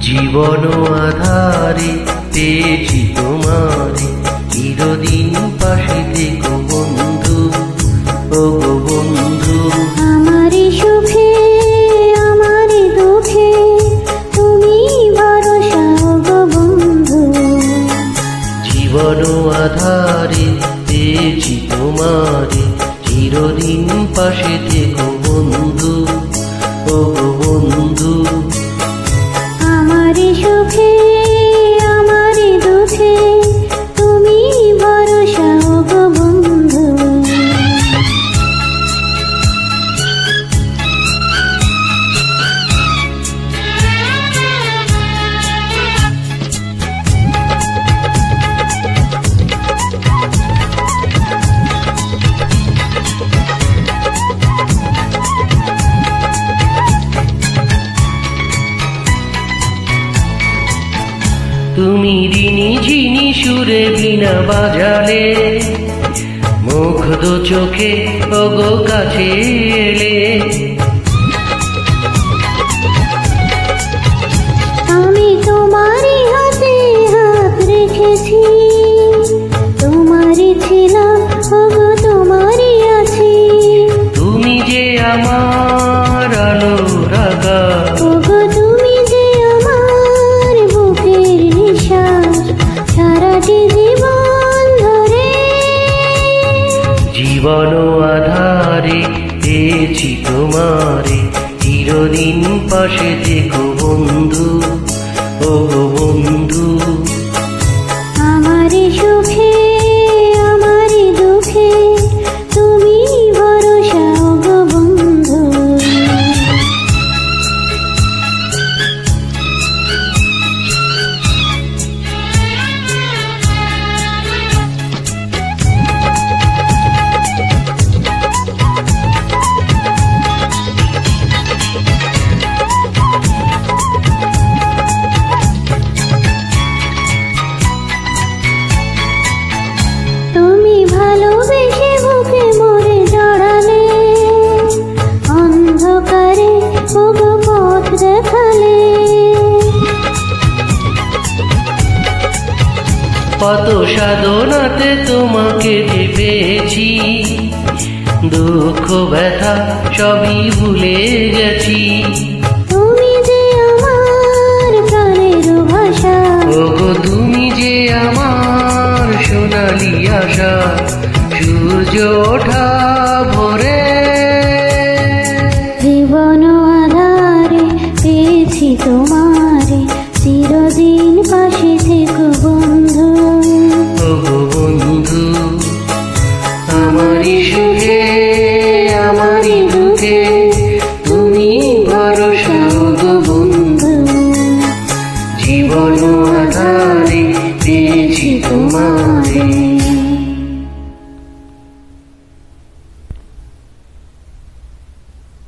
জীবন আধারে পেয়েছি তোমারে, চিরদিন পাশে থেকো বন্ধু, ও গো বন্ধু। আমারি সুখে আমারি দুঃখে তুমি ভরসা, ও গো বন্ধু। জীবন আধারে পেয়েছি তোমারে, চিরদিন পাশে থেকো বন্ধু, ও গো বন্ধু। আমারি সুখে আমারি দুঃখে তুমি ভরসা, ও গো বন্ধু। তুমি রিনি ঝিনি সুরে বিনা বাজালে, মুগ্ধ চোখে ওগো কাছে এলে। আমি তোমারই হাতে হাত রেখেছি, তোমারই ছিলাম, ও গো তোমারই আছি। তুমি যে আমার আলোর আকাশ, ও গো তুমি যে আমার বুকের নিঃশ্বাস, সারাটি জীবন ধরে। জীবন আধারে পেয়েছি তোমারে, চিরদিন পাশে থেকো বন্ধু, ও গো বন্ধু। আমারি সুখে আমারি দুঃখে তুমি ভরসা, ও গো বন্ধু। তুমি ভালোবেসে বুকে মরে জড়ালে, অন্ধকারে ও গো পথ দেখালে। কত সাধনাতে তোমাকে যে পেয়েছি, দুঃখ ব্যথা সবই ভুলে গেছি। তুমি যে আমার প্রাণের ভাষা, ও গো তুমি যে আমার সোনালি আশা, সূর্য ওঠা ভোরে। জীবন আধারে পেয়েছি তোমারে, চিরদিন পাশে থেকো বন্ধু। ও গো বন্ধু, আমারই সুখে আমারই দুঃখে তুমি ভরসা, ও গো বন্ধু। জীবন আধারে পেয়েছি তোমারে।